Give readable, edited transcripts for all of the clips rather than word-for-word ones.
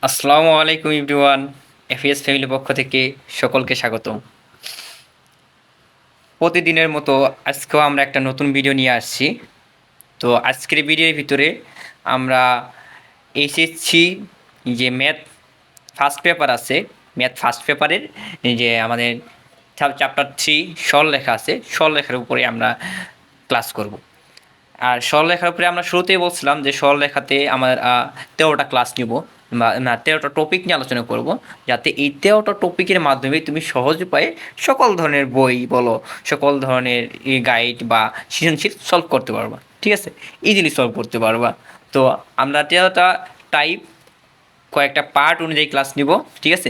আসসালামু আলাইকুম everyone. FS ফ্যামিলির পক্ষ থেকে সকলকে স্বাগতম। প্রতিদিনের মতো আজকেও আমরা একটা নতুন ভিডিও নিয়ে আসছি। তো আজকের ভিডিওর ভিতরে আমরা এসএসসি যে ম্যাথ ফার্স্ট পেপার আছে, ম্যাথ ফার্স্ট পেপারের যে আমাদের চ্যাপ্টার 3 সরলরেখা আছে, সরলরেখার উপরে আমরা ক্লাস করব। আর সরলরেখার উপরে আমরা শুরুতেই বলছিলাম যে সরলরেখাতে আমার 13টা ক্লাস নিব বা না 13টা টপিক নিয়ে আলোচনা করব, যাতে এই 13টা টপিকের মাধ্যমে তুমি সহজ উপায়ে সকল ধরনের বই বলো, সকল ধরনের গাইড বা সৃজনশীল সলভ করতে পারবা। ঠিক আছে, ইজিলি সলভ করতে পারবা। তো আমরা 13টা টাইপ কয়েকটা পার্ট অনুযায়ী ক্লাস নিব। ঠিক আছে,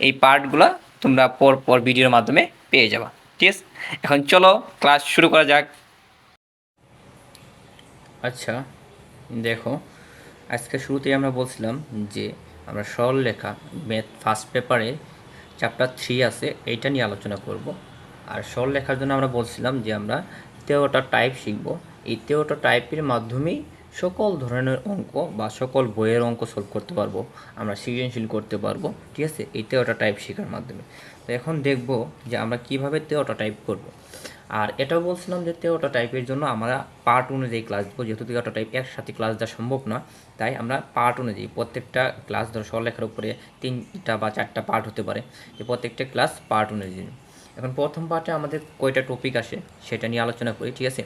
এই পার্টগুলো তোমরা পর পর ভিডিওর মাধ্যমে পেয়ে যাবা। ঠিক আছে, এখন চলো ক্লাস শুরু করা যাক। আচ্ছা, দেখো, আজকে শুরুতেই আমরা বলছিলাম যে আমরা সরলরেখা ম্যাথ ফার্স্ট পেপারে চ্যাপ্টার 3 আছে, এইটা নিয়ে আলোচনা করব। আর সরলরেখার জন্য আমরা বলছিলাম যে আমরা 13টা টাইপ শিখব। এই 13টা টাইপের মাধ্যমেই সকল ধরনের অঙ্ক বা সকল বইয়ের অঙ্ক সলভ করতে পারবো, আমরা সৃজনশীল করতে পারবো। ঠিক আছে, এই 13টা টাইপ শেখার মাধ্যমে। তো এখন দেখব যে আমরা কীভাবে 13টা টাইপ করব। আর এটাও বলছিলাম যে 13টা টাইপের জন্য আমরা পার্ট অনুযায়ী ক্লাস দেবো, যেহেতু 13টা টাইপ একসাথে ক্লাস দেওয়া সম্ভব না, তাই আমরা পার্ট অনুযায়ী প্রত্যেকটা ক্লাস ধরো সরলরেখার উপরে 3টা বা 4টা পার্ট হতে পারে, যে প্রত্যেকটা ক্লাস পার্ট অনুযায়ী। এখন প্রথম পার্টে আমাদের কয়টা টপিক আসে সেটা নিয়ে আলোচনা করি। ঠিক আছে,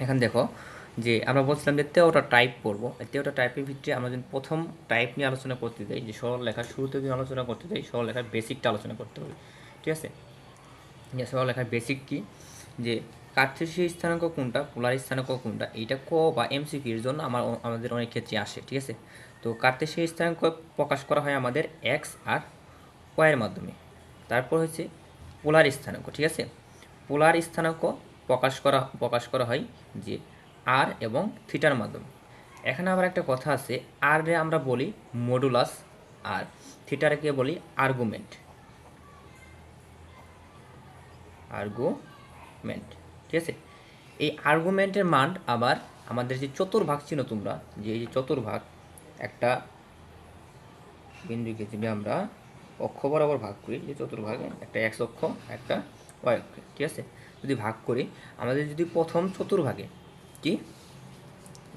এখন দেখো যে আমরা বলছিলাম যে 13টা টাইপ পড়বো। 13টা টাইপের ভিতরে আমরা যদি প্রথম টাইপ নিয়ে আলোচনা করতে যাই, যে সরলরেখার শুরুতে যদি আলোচনা করতে যাই, সরলরেখার বেসিকটা আলোচনা করতে হবে। ঠিক আছে, সরলরেখার বেসিক কি, যে কার্টেসীয় স্থানাঙ্ক কোনটা, পোলার স্থানাঙ্ক কোনটা, এইটা ক বা এমসিকিউর জন্য আমাদের অনেক ক্ষেত্রে আসে। ঠিক আছে, তো কার্টেসীয় স্থানাঙ্ক প্রকাশ করা হয় আমাদের এক্স আর ওয়াইয়ের মাধ্যমে। তারপর হচ্ছে পোলার স্থানাঙ্ক। ঠিক আছে, পোলার স্থানাঙ্ক প্রকাশ করা হয় যে আর এবং থিটার মাধ্যমে। এখানে আবার একটা কথা আছে, আর রে আমরা বলি মডুলাস আর থিটারকে বলি আর্গুমেন্ট। ঠিক আছে, এই আর্গুমেন্টের মান আবার আমাদের যে চতুর্ভাগ ছিল, তোমরা যে এই যে চতুর্ভাগ, একটা বিন্দুকে যদি আমরা অক্ষ বরাবর ভাগ করি, যে চতুর্ভাগে একটা এক্স অক্ষ একটা ওয়াই অক্ষ, ঠিক আছে, যদি ভাগ করি, আমাদের যদি প্রথম চতুর্ভাগে কি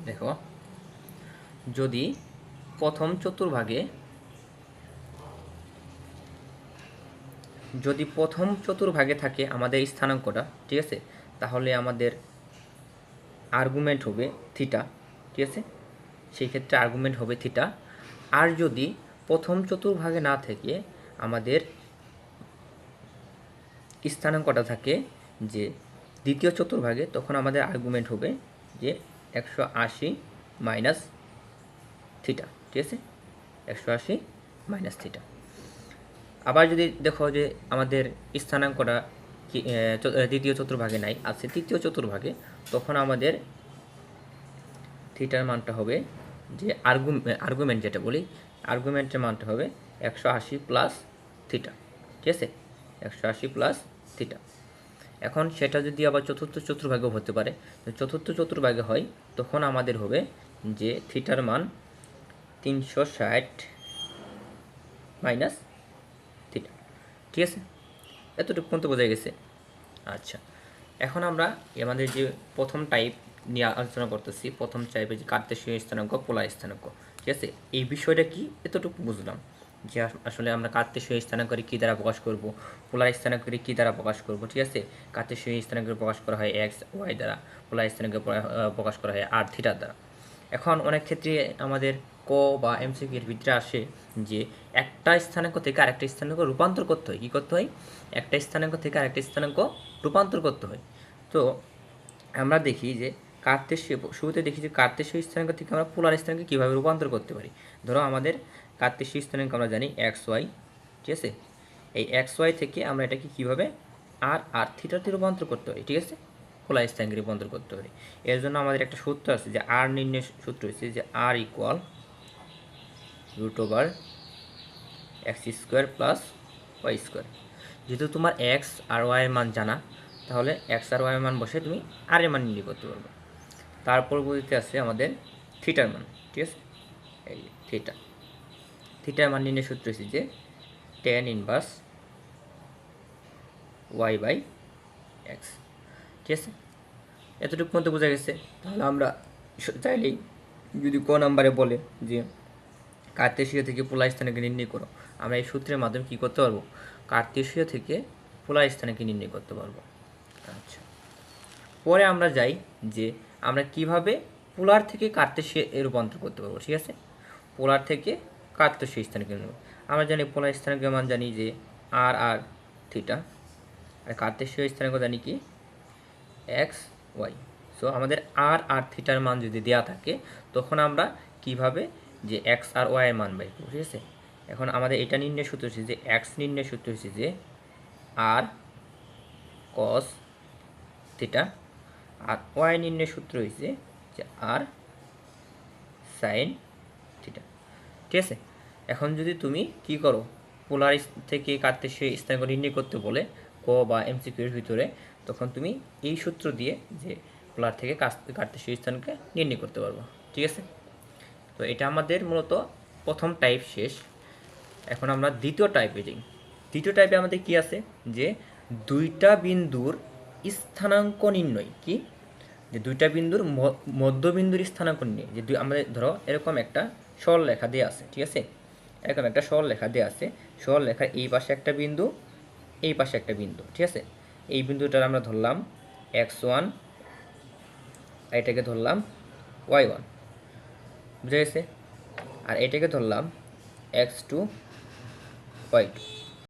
দেখো, যদি প্রথম চতুর্ভাগে থাকে আমাদের স্থানাঙ্কটা, ঠিক আছে, তাহলে আমাদের আর্গুমেন্ট হবে থিটা। ঠিক আছে, সেই ক্ষেত্রে আর্গুমেন্ট হবে থিটা। আর যদি প্রথম চতুর্ভাগে না থেকে আমাদের স্থানাঙ্কটা থাকে যে দ্বিতীয় চতুর্ভাগে, তখন আমাদের আর্গুমেন্ট হবে যে 180 মাইনাস থিটা। ঠিক আছে, 180 মাইনাস থিটা। আবার যদি দেখো যে আমাদের স্থানাঙ্কটা দ্বিতীয় চতুর্ভাগে নাই, আছে তৃতীয় চতুর্ভাগে, তখন আমাদের থিটার মানটা হবে যে আর্গুমেন্ট যেটা বলি, আর্গুমেন্টের মানটা হবে 180 প্লাস থিটা। ঠিক আছে, 180 প্লাস থিটা। এখন সেটা যদি আবার চতুর্থ চতুর্ভাগেও হতে পারে, চতুর্থ চতুর্ভাগে হয়, তখন আমাদের হবে যে থিটার মান 360 মাইনাস থিটা। ঠিক আছে, এতটুকু পর্যন্ত বোঝা গেছে। আচ্ছা, এখন আমরা আমাদের যে প্রথম টাইপ নিয়ে আলোচনা করতেছি, প্রথম টাইপের যে কার্তেশীয় স্থানাঙ্ক, পোলার স্থানাঙ্ক। ঠিক আছে, এই বিষয়টা কি এতটুকু বুঝলাম, যে আসলে আমরা কার্তেশীয় স্থানাঙ্ককে কী দ্বারা প্রকাশ করব, পোলার স্থানাঙ্ককে কী দ্বারা প্রকাশ করব। ঠিক আছে, কার্তেশীয় স্থানাঙ্ক প্রকাশ করা হয় এক্স ওয়াই দ্বারা, পোলার স্থানাঙ্ক প্রকাশ করা হয় আর থিটার দ্বারা। এখন অনেক ক্ষেত্রে আমাদের ক বা এমসিকিউর ভিতরে আসে যে একটা স্থানাঙ্ক থেকে আরেকটা স্থানাঙ্ক রূপান্তর করতে হয়। কী করতে হয়? একটা স্থানাঙ্ক থেকে আরেকটা স্থানাঙ্ক রূপান্তর করতে হয়। তো আমরা দেখি যে শুরুতে দেখি যে কার্তেশীয় স্থানাঙ্ক থেকে আমরা পোলার স্থানাঙ্কে কীভাবে রূপান্তর করতে পারি। ধরো আমাদের কার্তেশীয় স্থানাঙ্ক আমরা জানি এক্স ওয়াই। ঠিক আছে, এই এক্স ওয়াই থেকে আমরা এটাকে কীভাবে আর থিটাতে রূপান্তর করতে পারি। ঠিক আছে, পোলার স্থানাঙ্কে রূপান্তর করতে পারি। এর জন্য আমাদের একটা সূত্র আছে, যে আর নির্ণয় সূত্র হচ্ছে যে আর ইকুয়াল √/(x² + y²). যেহেতু তোমার এক্স আর ওয়াই এর মান জানা, তাহলে এক্স আর ওয়াই এর মান বসে তুমি আর এর মান নির্ণয় করতে পারবে। তারপর বলতে আছে আমাদের থিটার মান। ঠিক আছে, এই থিটা থিটার মান নির্ণয় সূত্র হচ্ছে যে tan inverse y by X. ঠিক আছে, এতটুকু পর্যন্ত বোঝা গেছে। তাহলে আমরা চাইলেই যদি ক নাম্বারে বলে যে কার্তেশীয় থেকে পোলার স্থানাঙ্ক নির্ণয় করো, আমরা এই সূত্রের মাধ্যমে কী করতে পারবো, কার্তেশীয় থেকে পোলার স্থানাঙ্ক নির্ণয় করতে পারবো। আচ্ছা, পরে আমরা যাই যে আমরা কিভাবে পোলার থেকে কার্তেশীয় এর রূপান্তর করতে পারবো। ঠিক আছে, পোলার থেকে কার্তেশীয় স্থানাঙ্ক নির্ণয়, আমরা জানি পোলার স্থানাঙ্কের মান জানি যে আর আর থিটা, আর কার্তেশীয় স্থানাঙ্ক জানি কি এক্স ওয়াই। সো আমাদের আর আর থিটার মান যদি দেওয়া থাকে তখন আমরা কিভাবে যে এক্স আর ওয়াই এর মান বাই করব। ঠিক আছে, এখন আমাদের এটা নির্ণয় সূত্র হচ্ছে যে এক্স নির্ণয় সূত্র হচ্ছে যে আর কস থিটা, আর ওয়াই নির্ণয় সূত্র হচ্ছে যে আর সাইন থিটা। ঠিক আছে, এখন যদি তুমি কি করো, পোলার থেকে কার্তেশীয় স্থানাঙ্ক নির্ণয় করতে বলে ক বা এমসিকিউর ভিতরে, তখন তুমি এই সূত্র দিয়ে যে পোলার থেকে কার্তেশীয় স্থানাঙ্ক নির্ণয় করতে পারবো। ঠিক আছে, তো এটা আমাদের মূলত প্রথম টাইপ শেষ। এখন আমরা দ্বিতীয় টাইপে যাই। দ্বিতীয় টাইপে আমাদের কি আছে যে দুইটা বিন্দুর স্থানাঙ্ক নির্ণয়, কি যে দুইটা বিন্দুর মধ্যবিন্দুর স্থানাঙ্ক নির্ণয়। যে আমাদের ধরো এরকম একটা সরল রেখা দেওয়া আছে। ঠিক আছে, এরকম একটা সরল রেখা দেওয়া আছে, সরল রেখার এই পাশে একটা বিন্দু, এই পাশে একটা বিন্দু। ঠিক আছে, এই বিন্দুটার আমরা ধরলাম x1, এটাকে ধরলাম y1, বুঝা গেছে, আর এটাকে ধরলাম x2 y2।